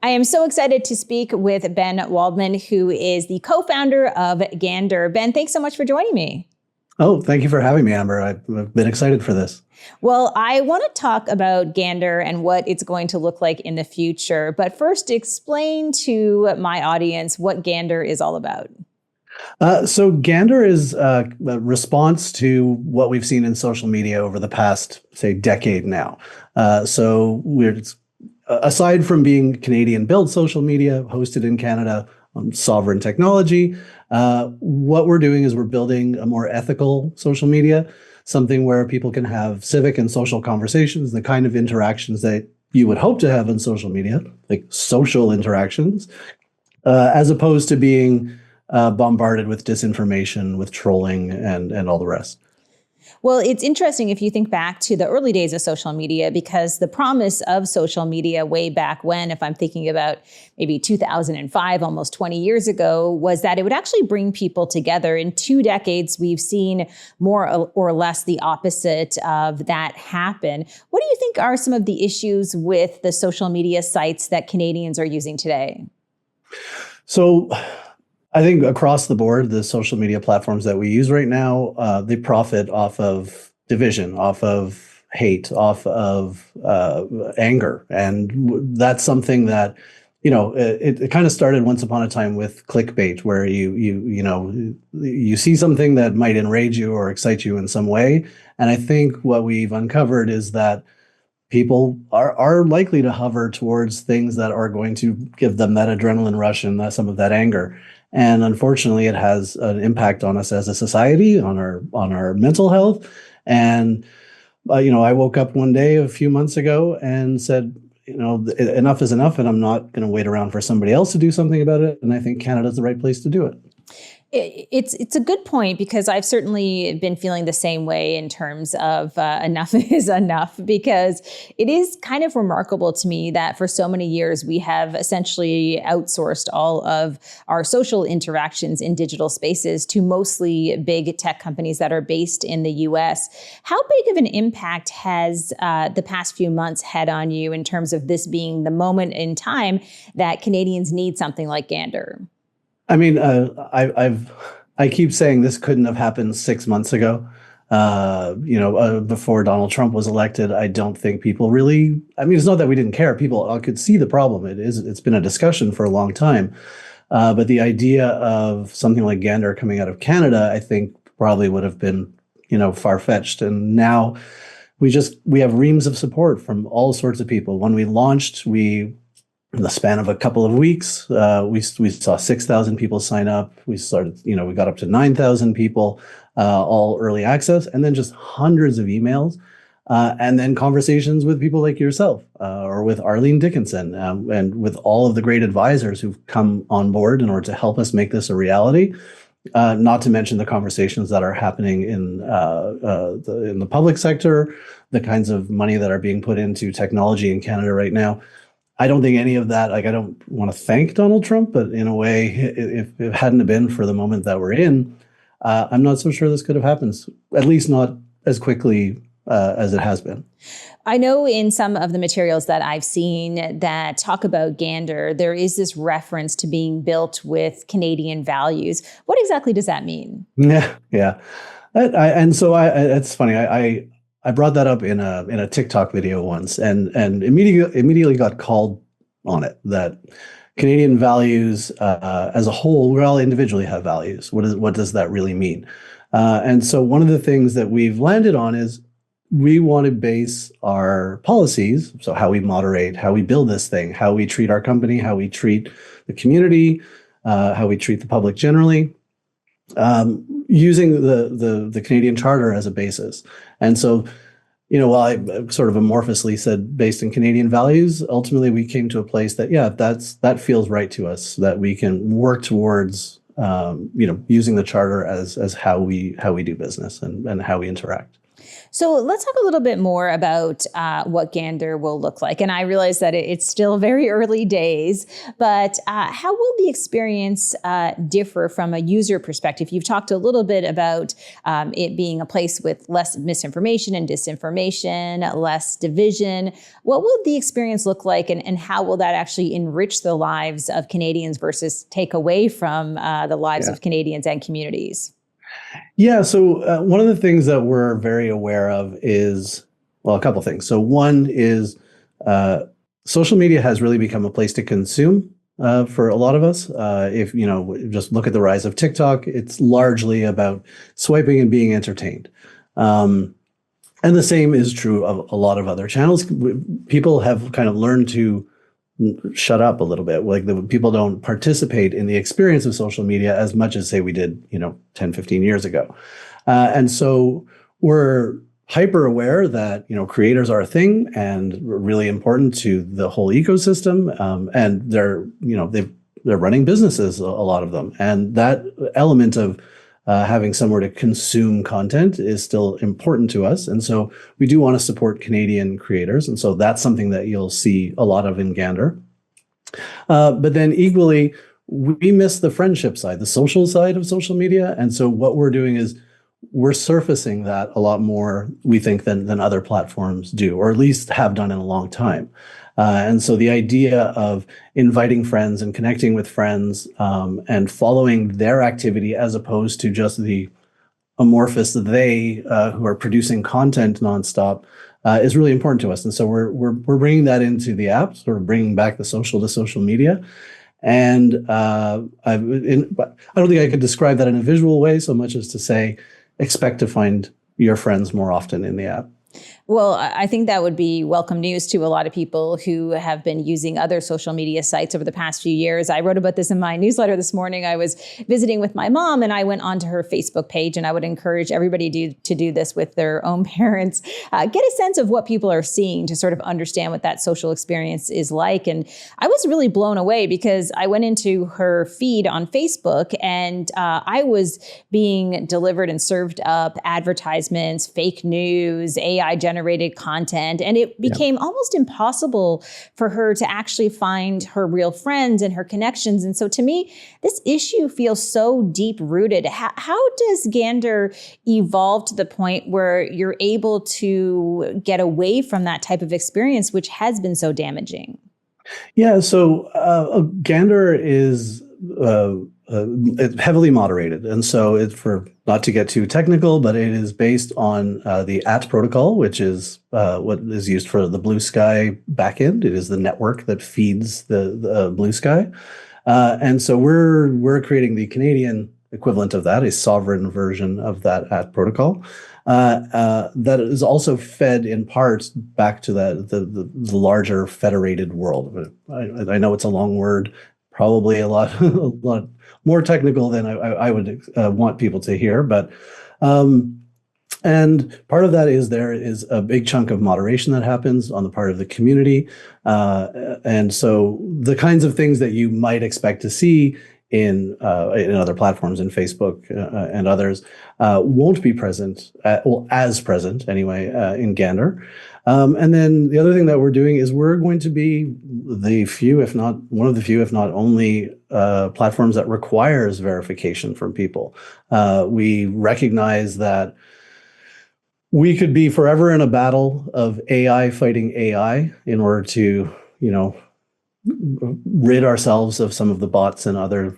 I am so excited to speak with Ben Waldman, who is the co-founder of Gander. Ben, thanks so much for joining me. Oh, thank you for having me, Amber. I've been excited for this. Well, I want to talk about Gander and what it's going to look like in the future. But first, explain to my audience what Gander is all about. So Gander is a response to what we've seen in social media over the past, say, decade now. So we're aside from being Canadian-built social media hosted in Canada on sovereign technology, what we're doing is we're building a more ethical social media, something where people can have civic and social conversations, the kind of interactions that you would hope to have on social media, like social interactions, as opposed to being bombarded with disinformation, with trolling, and all the rest. Well, it's interesting if you think back to the early days of social media, because the promise of social media way back when, if I'm thinking about maybe 2005, almost 20 years ago, was that it would actually bring people together. In 2 decades, we've seen more or less the opposite of that happen. What do you think are some of the issues with the social media sites that Canadians are using today? So I think across the board, the social media platforms that we use right now, they profit off of division, off of hate, off of anger. And that's something that, it kind of started once upon a time with clickbait, where you see something that might enrage you or excite you in some way. And I think what we've uncovered is that people are likely to hover towards things that are going to give them that adrenaline rush and some of that anger. And unfortunately, it has an impact on us as a society, on our mental health. And I woke up one day a few months ago and said, enough is enough, and I'm not going to wait around for somebody else to do something about it. And I think Canada's the right place to do it. It's a good point, because I've certainly been feeling the same way in terms of enough is enough, because it is kind of remarkable to me that for so many years we have essentially outsourced all of our social interactions in digital spaces to mostly big tech companies that are based in the US. How big of an impact has the past few months had on you in terms of this being the moment in time that Canadians need something like Gander? I mean, I keep saying this couldn't have happened 6 months ago. Before Donald Trump was elected. I don't think people really. I mean, it's not that we didn't care. People could see the problem. It's been a discussion for a long time. But the idea of something like Gander coming out of Canada, I think, probably would have been, far-fetched. And now we have reams of support from all sorts of people. When we launched, in the span of a couple of weeks, we saw 6,000 people sign up. We got up to 9,000 people, all early access, and then just hundreds of emails, and then conversations with people like yourself, or with Arlene Dickinson, and with all of the great advisors who've come on board in order to help us make this a reality. Not to mention the conversations that are happening in the public sector, the kinds of money that are being put into technology in Canada right now. I don't think any of that, I don't want to thank Donald Trump, but in a way, if it hadn't been for the moment that we're in, I'm not so sure this could have happened, at least not as quickly as it has been. I know in some of the materials that I've seen that talk about Gander, there is this reference to being built with Canadian values. What exactly does that mean? Yeah. It's funny. I brought that up in a TikTok video once, and immediately got called on it, that Canadian values as a whole, we all individually have values. What does that really mean? And so one of the things that we've landed on is we want to base our policies, so how we moderate, how we build this thing, how we treat our company, how we treat the community, how we treat the public generally, using the Canadian Charter as a basis. And so, while I sort of amorphously said based in Canadian values, ultimately we came to a place that, that feels right to us, that we can work towards, using the Charter as how we do business and how we interact. So let's talk a little bit more about what Gander will look like. And I realize that it's still very early days, but how will the experience differ from a user perspective? You've talked a little bit about it being a place with less misinformation and disinformation, less division. What will the experience look like, and how will that actually enrich the lives of Canadians versus take away from the lives of Canadians and communities? Yeah, so one of the things that we're very aware of is, well, a couple things. So one is social media has really become a place to consume for a lot of us. If you know, just look at the rise of TikTok, it's largely about swiping and being entertained. And the same is true of a lot of other channels. People have kind of learned to shut up a little bit. Like people don't participate in the experience of social media as much as say we did, 10, 15 years ago. And so we're hyper aware that, creators are a thing and really important to the whole ecosystem. And they're running businesses, a lot of them. And that element of having somewhere to consume content is still important to us. And so we do want to support Canadian creators. And so that's something that you'll see a lot of in Gander. But then equally, we miss the friendship side, the social side of social media. And so what we're doing is we're surfacing that a lot more, we think, than other platforms do, or at least have done in a long time. And so the idea of inviting friends and connecting with friends and following their activity as opposed to just the amorphous they who are producing content nonstop is really important to us. And so we're bringing that into the app, sort of bringing back the social to social media. And I don't think I could describe that in a visual way so much as to say, expect to find your friends more often in the app. Well, I think that would be welcome news to a lot of people who have been using other social media sites over the past few years. I wrote about this in my newsletter this morning. I was visiting with my mom and I went onto her Facebook page, and I would encourage everybody to do this with their own parents. Get a sense of what people are seeing to sort of understand what that social experience is like. And I was really blown away because I went into her feed on Facebook and I was being delivered and served up advertisements, fake news, AI generated content. And it became almost impossible for her to actually find her real friends and her connections. And so to me, this issue feels so deep rooted. How does Gander evolve to the point where you're able to get away from that type of experience, which has been so damaging? Yeah, so Gander is heavily moderated. And so it's, for not to get too technical, but it is based on the AT protocol, which is what is used for the Blue Sky backend. It is the network that feeds the Blue Sky. And so we're creating the Canadian equivalent of that, a sovereign version of that AT protocol. That is also fed in part back to the larger federated world. I know it's a long word, probably a lot more technical than I would want people to hear, but and part of that is there is a big chunk of moderation that happens on the part of the community, and so the kinds of things that you might expect to see in other platforms, in Facebook and others, won't be present, as present anyway, in Gander. And then the other thing that we're doing is we're going to be the few, if not one of the few, if not only platforms that requires verification from people. We recognize that we could be forever in a battle of AI fighting AI in order to, rid ourselves of some of the bots and other,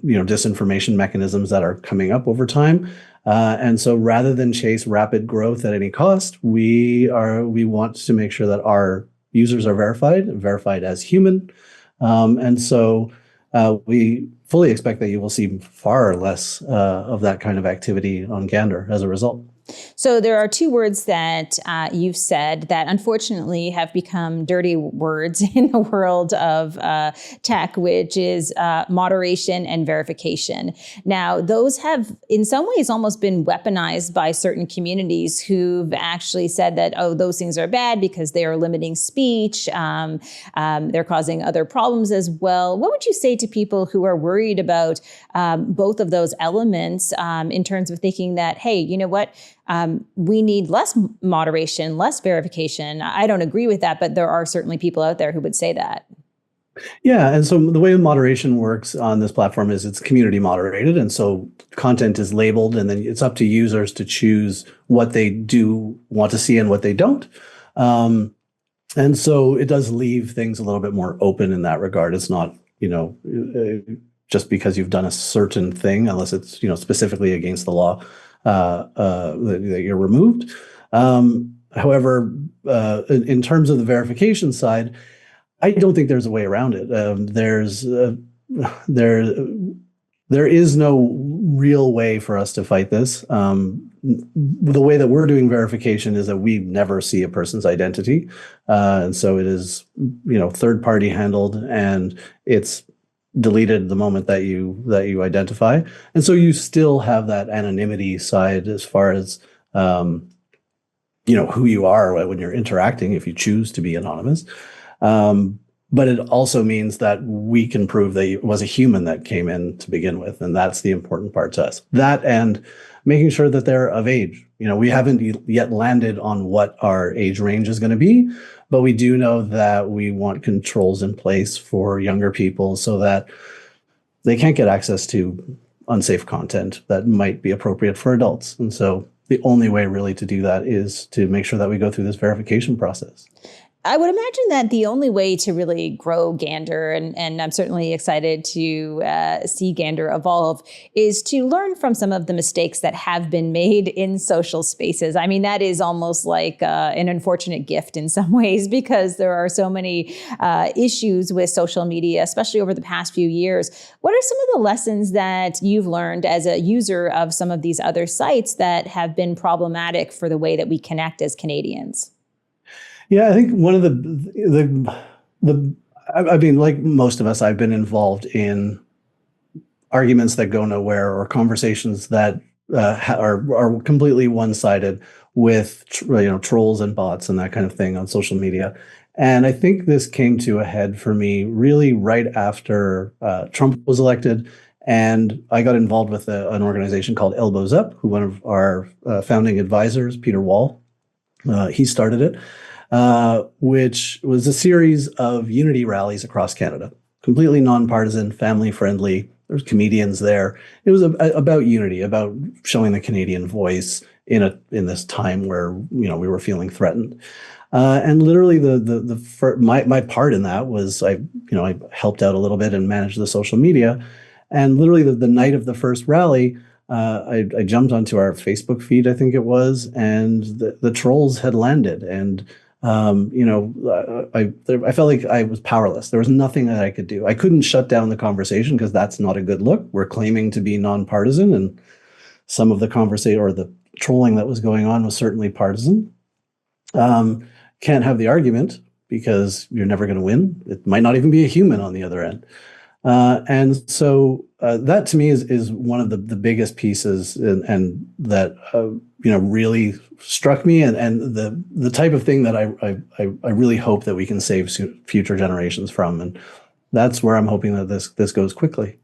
disinformation mechanisms that are coming up over time. And so rather than chase rapid growth at any cost, we want to make sure that our users are verified as human. And so we fully expect that you will see far less of that kind of activity on Gander as a result. So there are two words that you've said that unfortunately have become dirty words in the world of tech, which is moderation and verification. Now, those have in some ways almost been weaponized by certain communities who've actually said that, oh, those things are bad because they are limiting speech. They're causing other problems as well. What would you say to people who are worried about both of those elements in terms of thinking that, hey, you know what? we need less moderation, less verification. I don't agree with that, but there are certainly people out there who would say that. Yeah, and so the way moderation works on this platform is it's community moderated, and so content is labeled, and then it's up to users to choose what they do want to see and what they don't. And so it does leave things a little bit more open in that regard. It's not, just because you've done a certain thing, unless it's, specifically against the law, that you're removed. However, in terms of the verification side, I don't think there's a way around it. There is no real way for us to fight this. The way that we're doing verification is that we never see a person's identity, and so it is, third party handled, and it's deleted the moment that you identify, and so you still have that anonymity side as far as who you are when you're interacting if you choose to be anonymous. But it also means that we can prove that it was a human that came in to begin with. And that's the important part to us. That and making sure that they're of age. We haven't yet landed on what our age range is going to be, but we do know that we want controls in place for younger people so that they can't get access to unsafe content that might be appropriate for adults. And so the only way really to do that is to make sure that we go through this verification process. I would imagine that the only way to really grow Gander, and I'm certainly excited to see Gander evolve, is to learn from some of the mistakes that have been made in social spaces. I mean, that is almost like an unfortunate gift in some ways, because there are so many issues with social media, especially over the past few years. What are some of the lessons that you've learned as a user of some of these other sites that have been problematic for the way that we connect as Canadians? Yeah, I think one of I mean, like most of us, I've been involved in arguments that go nowhere or conversations that are completely one-sided with trolls and bots and that kind of thing on social media. And I think this came to a head for me really right after Trump was elected. And I got involved with an organization called Elbows Up, who one of our founding advisors, Peter Wall, he started it. Which was a series of unity rallies across Canada, completely nonpartisan, family-friendly. There's comedians there. It was about unity, about showing the Canadian voice in this time where we were feeling threatened. And literally, my part in that was I helped out a little bit and managed the social media. And literally, the night of the first rally, I jumped onto our Facebook feed, I think it was, and the trolls had landed. And I felt like I was powerless. There was nothing that I could do. I couldn't shut down the conversation because that's not a good look. We're claiming to be nonpartisan, and some of the conversation or the trolling that was going on was certainly partisan. Can't have the argument because you're never going to win. It might not even be a human on the other end. And so that to me is one of the biggest pieces, and that really struck me, and the type of thing that I really hope that we can save future generations from, and that's where I'm hoping that this goes quickly.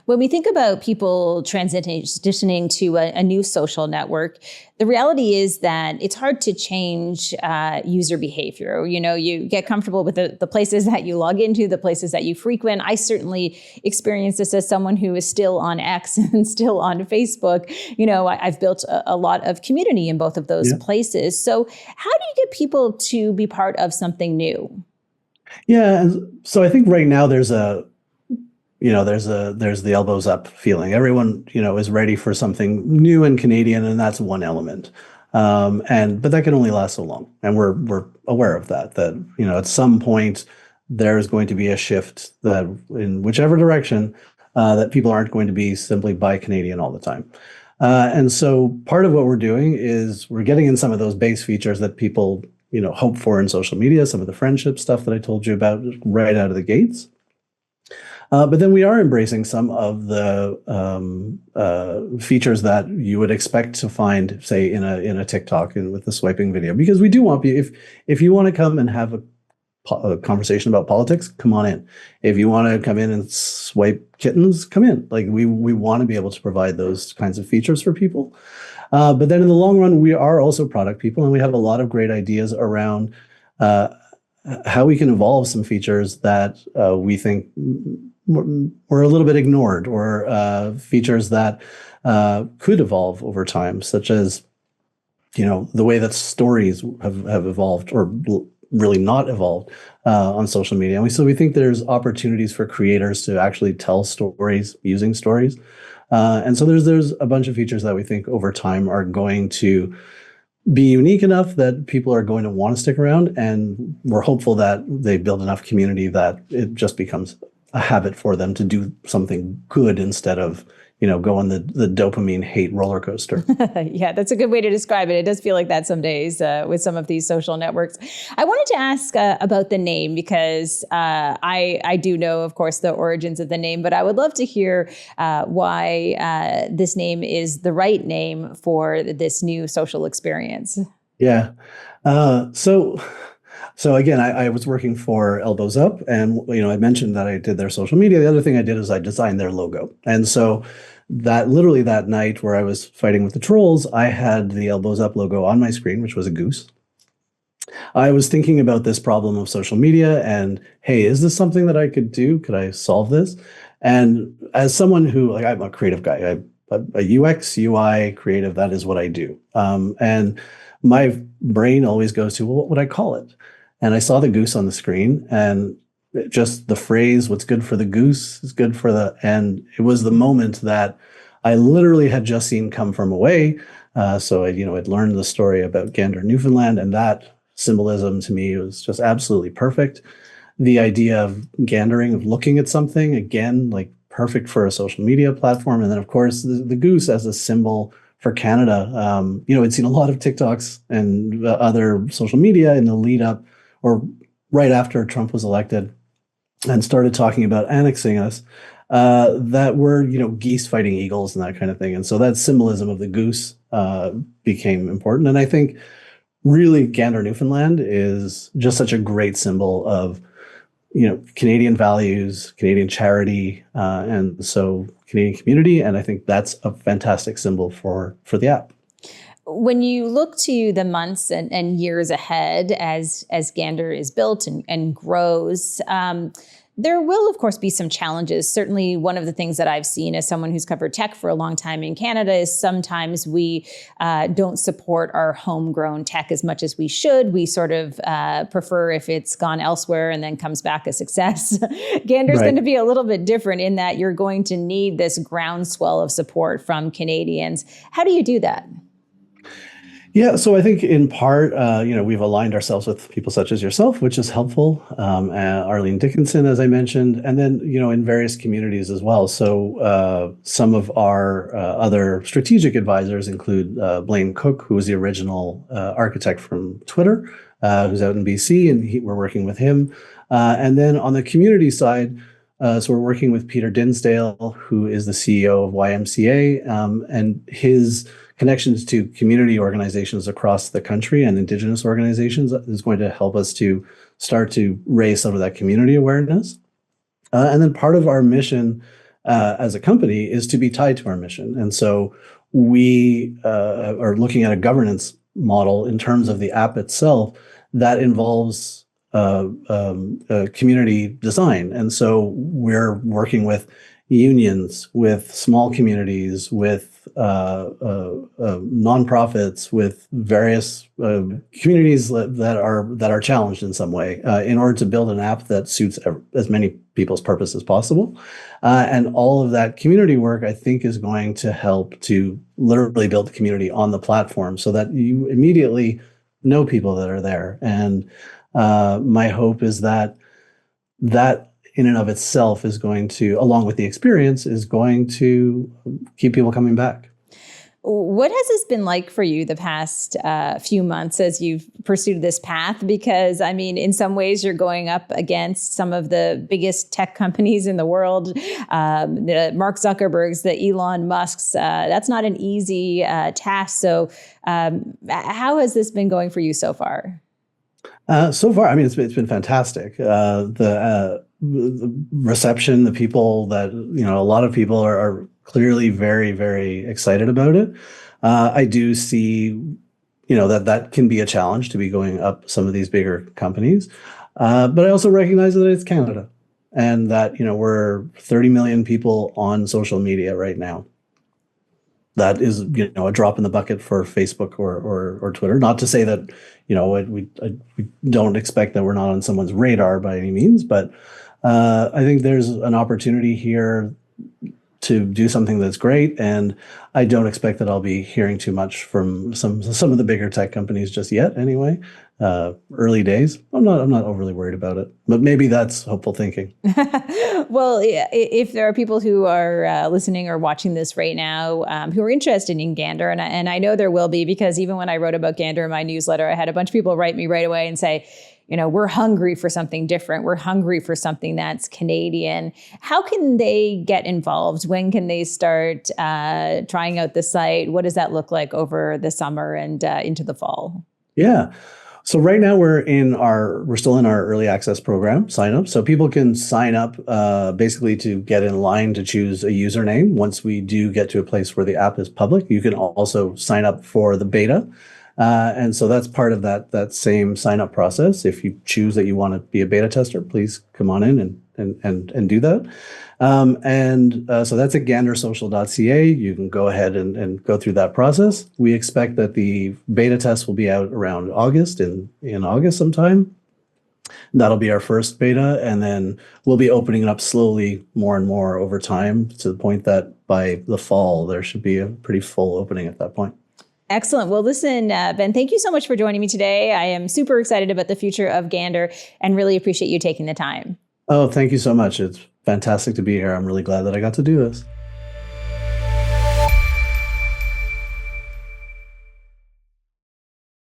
When we think about people transitioning to a new social network, the reality is that it's hard to change user behavior. You get comfortable with the places that you log into, the places that you frequent. I certainly experience this as someone who is still on X and still on Facebook. I've built a lot of community in both of those places. So how do you get people to be part of something new? Yeah, so I think right now there's the elbows up feeling. Everyone, is ready for something new and Canadian, and that's one element. But that can only last so long, and we're aware of that. That at some point there's going to be a shift that in whichever direction that people aren't going to be simply buy Canadian all the time. And so part of what we're doing is we're getting in some of those base features that people hope for in social media, some of the friendship stuff that I told you about right out of the gates. But then we are embracing some of the features that you would expect to find, say, in a TikTok and with the swiping video, because we do want you, if you want to come and have a conversation about politics, come on in. If you want to come in and swipe kittens, come in. Like we want to be able to provide those kinds of features for people. But then in the long run, we are also product people, and we have a lot of great ideas around uh, how we can evolve some features that we think were a little bit ignored, or features that could evolve over time, such as, the way that stories have evolved, or really not evolved on social media. So we think there's opportunities for creators to actually tell stories using stories. And so there's a bunch of features that we think over time are going to be unique enough that people are going to want to stick around. And we're hopeful that they build enough community that it just becomes a habit for them to do something good instead of, go on the dopamine hate roller coaster. Yeah, that's a good way to describe it. It does feel like that some days with some of these social networks. I wanted to ask about the name, because I do know, of course, the origins of the name, but I would love to hear why this name is the right name for this new social experience. Yeah. So again, I was working for Elbows Up, and I mentioned that I did their social media. The other thing I did is I designed their logo. And so that literally that night where I was fighting with the trolls, I had the Elbows Up logo on my screen, which was a goose. I was thinking about this problem of social media and, hey, is this something that I could do? Could I solve this? And as someone who, I'm a creative guy, a UX, UI creative, that is what I do. And my brain always goes to, well, what would I call it? And I saw the goose on the screen, and just the phrase, what's good for the goose is good for and it was the moment that I literally had just seen come from away. So I'd learned the story about Gander, Newfoundland, and that symbolism to me was just absolutely perfect. The idea of gandering, of looking at something, again, like perfect for a social media platform. And then of course the goose as a symbol for Canada. I'd seen a lot of TikToks and other social media in the lead up, or right after Trump was elected, and started talking about annexing us, that were, geese fighting eagles and that kind of thing. And so that symbolism of the goose became important. And I think really Gander, Newfoundland is just such a great symbol of, Canadian values, Canadian charity, and so Canadian community. And I think that's a fantastic symbol for the app. When you look to the months and years ahead as Gander is built and grows, there will, of course, be some challenges. Certainly, one of the things that I've seen as someone who's covered tech for a long time in Canada is sometimes we don't support our homegrown tech as much as we should. We sort of prefer if it's gone elsewhere and then comes back a success. Gander's Right. going to be a little bit different in that you're going to need this groundswell of support from Canadians. How do you do that? Yeah, so I think in part, we've aligned ourselves with people such as yourself, which is helpful. Arlene Dickinson, as I mentioned, and then, in various communities as well. So some of our other strategic advisors include Blaine Cook, who was the original architect from Twitter, who's out in BC, and we're working with him. And then on the community side, so we're working with Peter Dinsdale, who is the CEO of YMCA, and his connections to community organizations across the country and Indigenous organizations is going to help us to start to raise some of that community awareness. And then part of our mission as a company is to be tied to our mission. And so we are looking at a governance model in terms of the app itself that involves community design. And so we're working with unions, with small communities, with nonprofits, with various communities that are challenged in some way, in order to build an app that suits as many people's purpose as possible. And all of that community work, I think, is going to help to literally build the community on the platform so that you immediately know people that are there. And my hope is that in and of itself is going to, along with the experience, is going to keep people coming back. What has this been like for you the past few months as you've pursued this path? Because, I mean, in some ways, you're going up against some of the biggest tech companies in the world, the Mark Zuckerbergs, the Elon Musks. That's not an easy task. So how has this been going for you so far? So far, I mean, it's been fantastic. The reception, the people that, a lot of people are clearly very, very excited about it. I do see, that can be a challenge to be going up some of these bigger companies. But I also recognize that it's Canada and that, we're 30 million people on social media right now. That is, a drop in the bucket for Facebook or Twitter. Not to say that, we don't expect that we're not on someone's radar by any means, but I think there's an opportunity here to do something that's great, and I don't expect that I'll be hearing too much from some of the bigger tech companies just yet. Anyway, early days. I'm not overly worried about it, but maybe that's hopeful thinking. Well, if there are people who are listening or watching this right now who are interested in Gander, and I know there will be, because even when I wrote about Gander in my newsletter, I had a bunch of people write me right away and say, we're hungry for something different. We're hungry for something that's Canadian. How can they get involved? When can they start trying out the site? What does that look like over the summer and into the fall? Yeah. So right now we're still in our early access program sign up. So people can sign up basically to get in line to choose a username. Once we do get to a place where the app is public, you can also sign up for the beta. And so that's part of that same sign up process. If you choose that you want to be a beta tester, please come on in and do that. So that's at gandersocial.ca. You can go ahead and go through that process. We expect that the beta test will be out around August, in August sometime. That'll be our first beta, and then we'll be opening it up slowly more and more over time to the point that by the fall, there should be a pretty full opening at that point. Excellent. Well, listen, Ben, thank you so much for joining me today. I am super excited about the future of Gander and really appreciate you taking the time. Oh, thank you so much. It's fantastic to be here. I'm really glad that I got to do this.